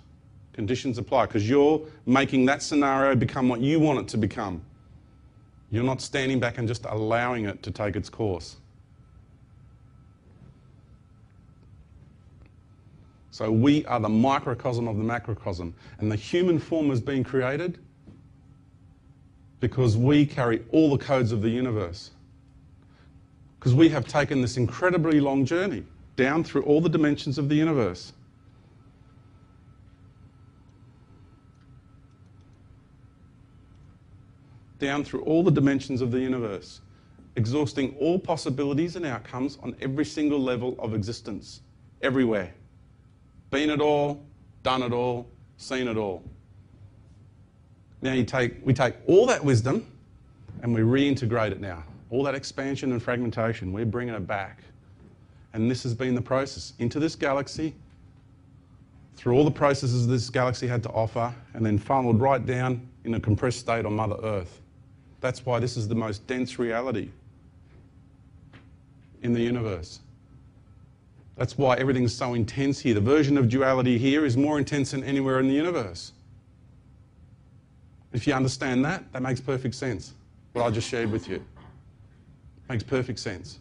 Conditions apply because you're making that scenario become what you want it to become. You're not standing back and just allowing it to take its course. So we are the microcosm of the macrocosm. And the human form has been created because we carry all the codes of the universe. Because we have taken this incredibly long journey down through all the dimensions of the universe. Down through all the dimensions of the universe, exhausting all possibilities and outcomes on every single level of existence, everywhere. Been it all, done it all, seen it all. Now we take all that wisdom and we reintegrate it now. All that expansion and fragmentation, we're bringing it back. And this has been the process into this galaxy, through all the processes this galaxy had to offer, and then funneled right down in a compressed state on Mother Earth. That's why this is the most dense reality in the universe. That's why everything's so intense here. The version of duality here is more intense than anywhere in the universe. If you understand that, that makes perfect sense. What I just shared with you. Makes perfect sense.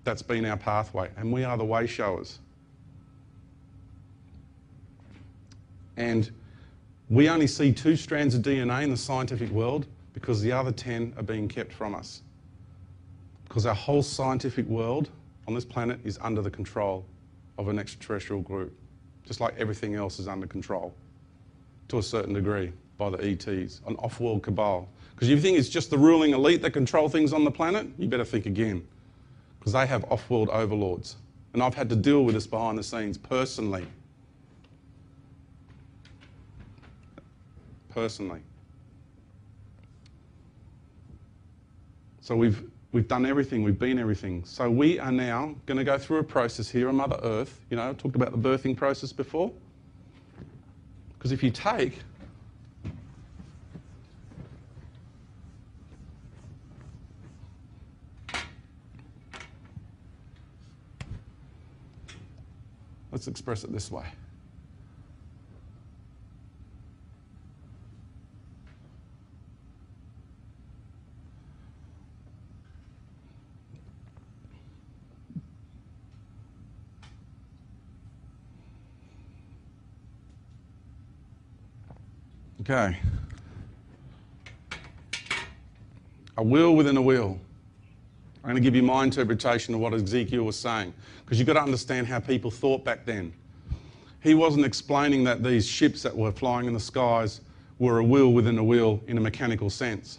That's been our pathway, and we are the way showers. And we only see 2 strands of DNA in the scientific world because the other 10 are being kept from us. Because our whole scientific world on this planet is under the control of an extraterrestrial group, just like everything else is under control to a certain degree by the ETs, an off-world cabal. Because if you think it's just the ruling elite that control things on the planet, you better think again, because they have off-world overlords. And I've had to deal with this behind the scenes personally. So we've done everything, we've been everything. So we are now going to go through a process here on Mother Earth. You know, I talked about the birthing process before. Because if you take let's express it this way. Okay. A wheel within a wheel. I'm going to give you my interpretation of what Ezekiel was saying, because you've got to understand how people thought back then. He wasn't explaining that these ships that were flying in the skies were a wheel within a wheel in a mechanical sense.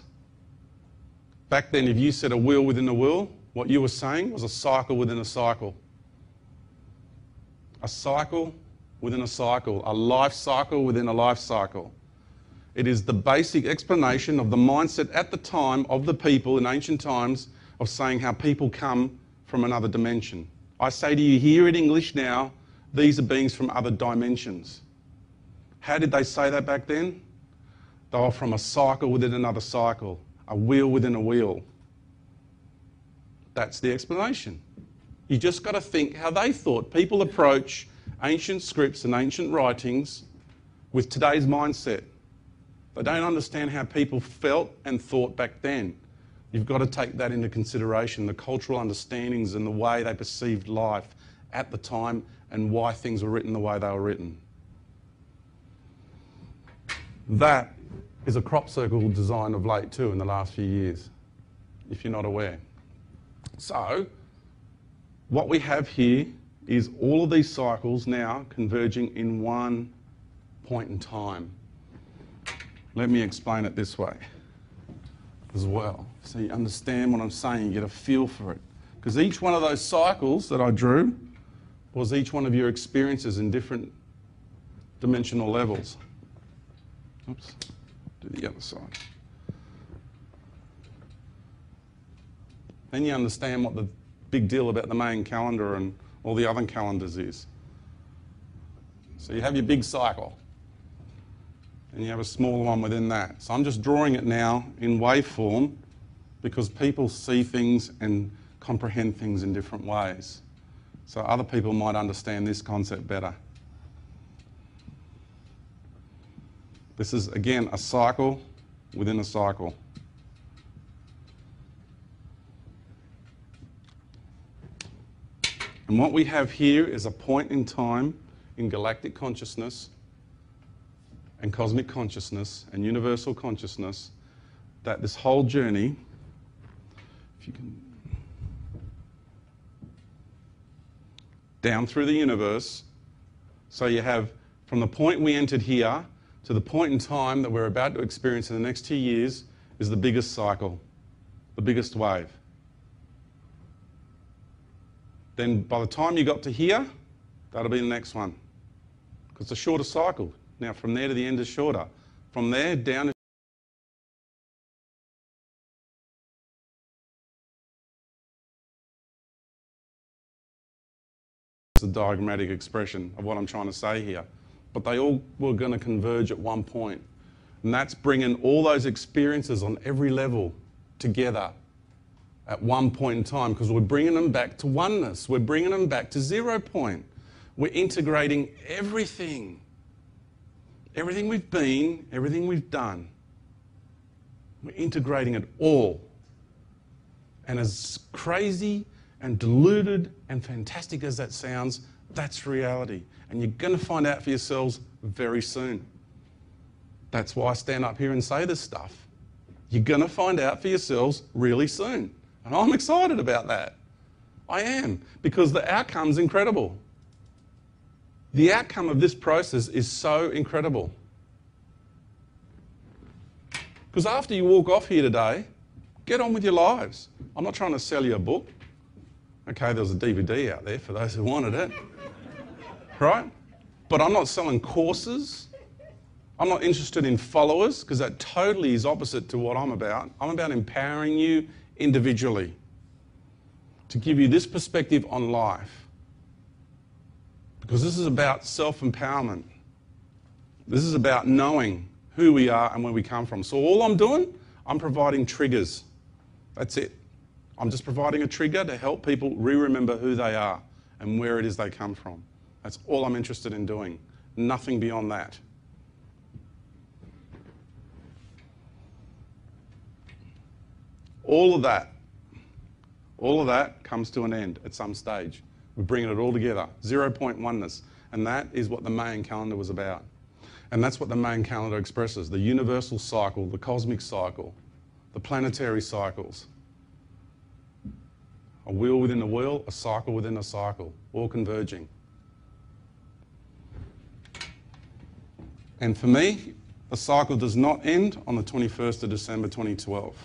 Back then, if you said a wheel within a wheel, what you were saying was a cycle within a cycle. A cycle within a cycle, a life cycle within a life cycle. It is the basic explanation of the mindset at the time of the people in ancient times of saying how people come from another dimension. I say to you here in English now, these are beings from other dimensions. How did they say that back then? They were from a cycle within another cycle, a wheel within a wheel. That's the explanation. You just got to think how they thought. People approach ancient scripts and ancient writings with today's mindset. They don't understand how people felt and thought back then. You've got to take that into consideration, the cultural understandings and the way they perceived life at the time and why things were written the way they were written. That is a crop circle design of late too in the last few years, if you're not aware. So, what we have here is all of these cycles now converging in one point in time. Let me explain it this way as well, so you understand what I'm saying, you get a feel for it. Because each one of those cycles that I drew was each one of your experiences in different dimensional levels. Oops, do the other side. Then you understand what the big deal about the main calendar and all the other calendars is. So you have your big cycle, and you have a smaller one within that. So I'm just drawing it now in waveform because people see things and comprehend things in different ways. So other people might understand this concept better. This is, again, a cycle within a cycle. And what we have here is a point in time in galactic consciousness and cosmic consciousness and universal consciousness that this whole journey, if you can, down through the universe, so you have from the point we entered here to the point in time that we're about to experience in the next 2 years is the biggest cycle, the biggest wave. Then by the time you got to here, that'll be the next one. Because it's a shorter cycle. Now from there to the end is shorter. From there down is a diagrammatic expression of what I'm trying to say here. But they all were going to converge at one point. And that's bringing all those experiences on every level together at one point in time, because we're bringing them back to oneness. We're bringing them back to 0 point. We're integrating everything. Everything we've been, everything we've done. We're integrating it all. And as crazy and deluded and fantastic as that sounds, that's reality. And you're going to find out for yourselves very soon. That's why I stand up here and say this stuff. You're going to find out for yourselves really soon. And I'm excited about that. I am, because the outcome's incredible. The outcome of this process is so incredible. Because after you walk off here today, get on with your lives. I'm not trying to sell you a book. Okay, there's a DVD out there for those who wanted it. Right? But I'm not selling courses. I'm not interested in followers, because that totally is opposite to what I'm about. I'm about empowering you individually to give you this perspective on life. Because this is about self-empowerment. This is about knowing who we are and where we come from. So all I'm doing, I'm providing triggers. That's it. I'm just providing a trigger to help people re-remember who they are and where it is they come from. That's all I'm interested in doing. Nothing beyond that. All of that comes to an end at some stage. We're bringing it all together. 0 point oneness. And that is what the Mayan calendar was about. And that's what the Mayan calendar expresses, the universal cycle, the cosmic cycle, the planetary cycles. A wheel within a wheel, a cycle within a cycle, all converging. And for me, the cycle does not end on the 21st of December 2012.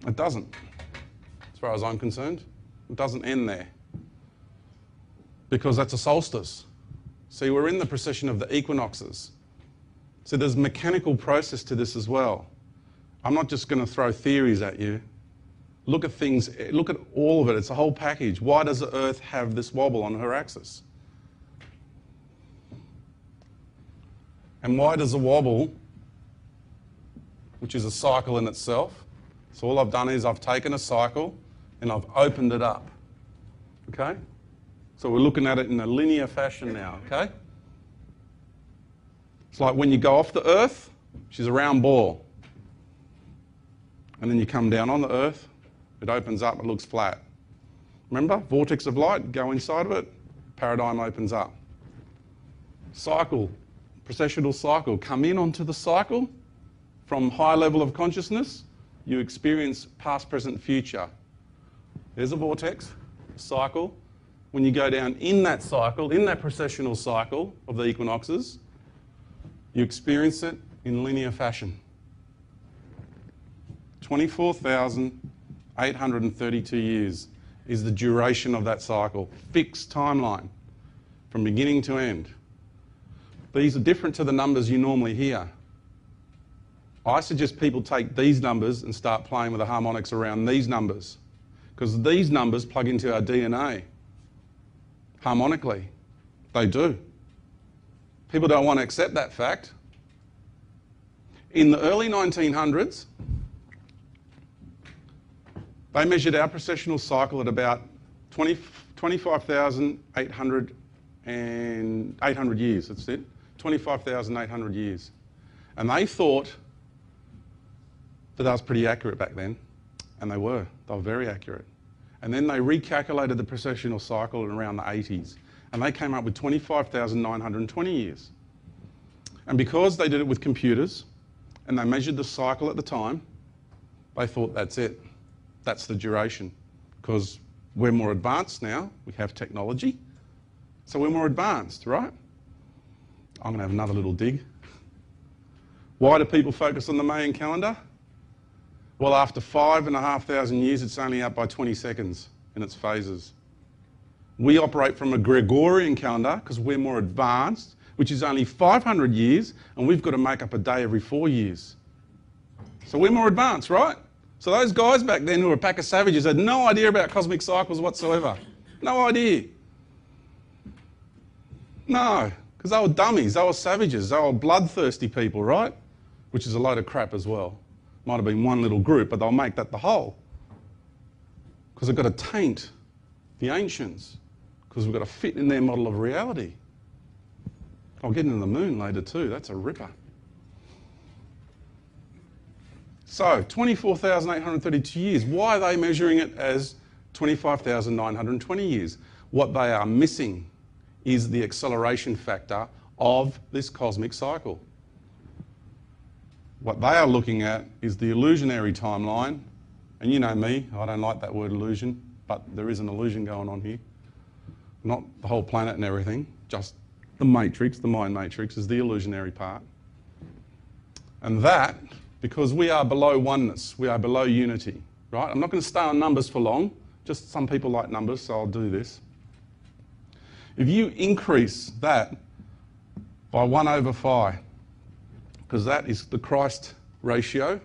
It doesn't, as far as I'm concerned. It doesn't end there. Because that's a solstice. See, we're in the precession of the equinoxes. So there's a mechanical process to this as well. I'm not just going to throw theories at you. Look at things, look at all of it. It's a whole package. Why does the Earth have this wobble on her axis? And why does a wobble, which is a cycle in itself, so all I've done is I've taken a cycle and I've opened it up, okay? So we're looking at it in a linear fashion now, okay? It's like when you go off the Earth, she's a round ball. And then you come down on the Earth, it opens up, it looks flat. Remember, vortex of light, go inside of it, paradigm opens up. Cycle, precessional cycle, come in onto the cycle from high level of consciousness, you experience past, present, future. There's a vortex, cycle. When you go down in that cycle, in that precessional cycle of the equinoxes, you experience it in linear fashion. 24,832 years is the duration of that cycle. Fixed timeline from beginning to end. These are different to the numbers you normally hear. I suggest people take these numbers and start playing with the harmonics around these numbers, because these numbers plug into our DNA harmonically. They do. People don't want to accept that fact. In the early 1900s, they measured our precessional cycle at about 25,800 years, that's it. 25,800 years. And they thought that was pretty accurate back then. And they were very accurate. And then they recalculated the precessional cycle in around the 80s. And they came up with 25,920 years. And because they did it with computers, and they measured the cycle at the time, they thought that's it. That's the duration. Because we're more advanced now, we have technology, so we're more advanced, right? I'm going to have another little dig. Why do people focus on the Mayan calendar? Well, after 5,500 years, it's only out by 20 seconds in its phases. We operate from a Gregorian calendar because we're more advanced, which is only 500 years, and we've got to make up a day every 4 years. So we're more advanced, right? So those guys back then who were a pack of savages had no idea about cosmic cycles whatsoever. No idea. No, because they were dummies, they were savages, they were bloodthirsty people, right? Which is a load of crap as well. Might have been one little group, but they'll make that the whole. Because they've got to taint the ancients, because we've got to fit in their model of reality. I'll get into the moon later too, that's a ripper. So, 24,832 years. Why are they measuring it as 25,920 years? What they are missing is the acceleration factor of this cosmic cycle. What they are looking at is the illusionary timeline. And you know me, I don't like that word illusion, but there is an illusion going on here. Not the whole planet and everything, just the matrix, the mind matrix is the illusionary part. And that, because we are below oneness, we are below unity, right? I'm not going to stay on numbers for long, just some people like numbers, so I'll do this. If you increase that by 1/5, because that is the Christ ratio,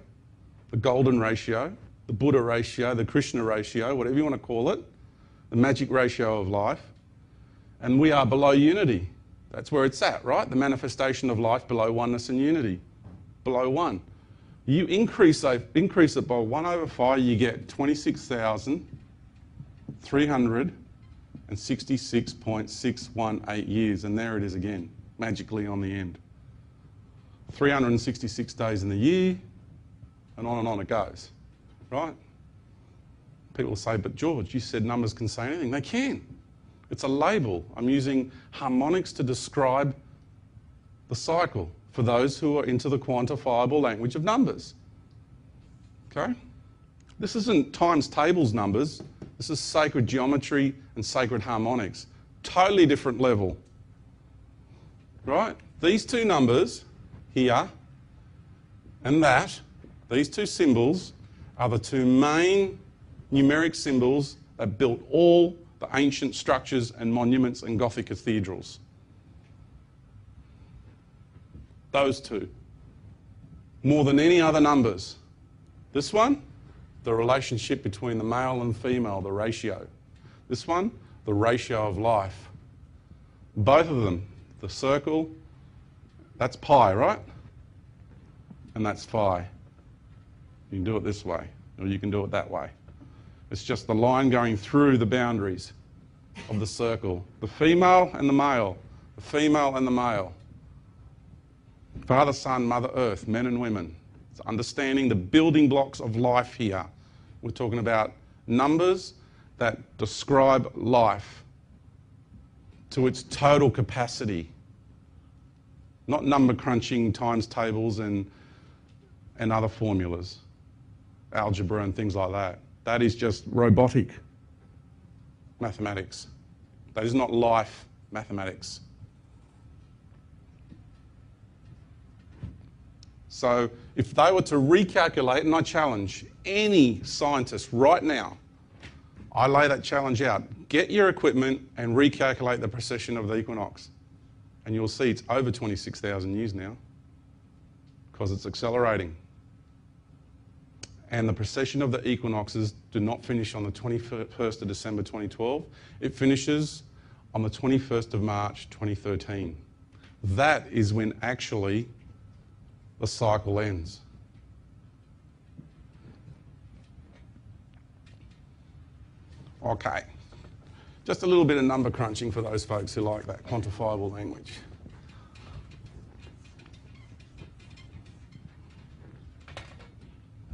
the golden ratio, the Buddha ratio, the Krishna ratio, whatever you want to call it, the magic ratio of life, and we are below unity. That's where it's at, right? The manifestation of life below oneness and unity, below one. You increase it by 1/5, you get 26,366.618 years, and there it is again, magically on the end. 366 days in the year, and on it goes, right? People say, but George, you said numbers can say anything. They can. It's a label. I'm using harmonics to describe the cycle for those who are into the quantifiable language of numbers. Okay? This isn't times tables numbers. This is sacred geometry and sacred harmonics. Totally different level. Right? These two numbers here and that, these two symbols are the two main numeric symbols that built all the ancient structures and monuments and Gothic cathedrals. Those two. More than any other numbers. This one, the relationship between the male and female, the ratio. This one, the ratio of life. Both of them, the circle, that's pi, right? And that's phi. You can do it this way, or you can do it that way. It's just the line going through the boundaries of the circle. The female and the male. The female and the male. Father, Son, Mother Earth, men and women. It's understanding the building blocks of life here. We're talking about numbers that describe life to its total capacity. Not number crunching, times tables and other formulas, algebra and things like that. That is just robotic mathematics. That is not life mathematics. So if they were to recalculate, and I challenge any scientist right now, I lay that challenge out. Get your equipment and recalculate the precession of the equinox. And you'll see it's over 26,000 years now because it's accelerating. And the precession of the equinoxes do not finish on the 21st of December 2012. It finishes on the 21st of March 2013. That is when actually the cycle ends. Okay, just a little bit of number crunching for those folks who like that quantifiable language.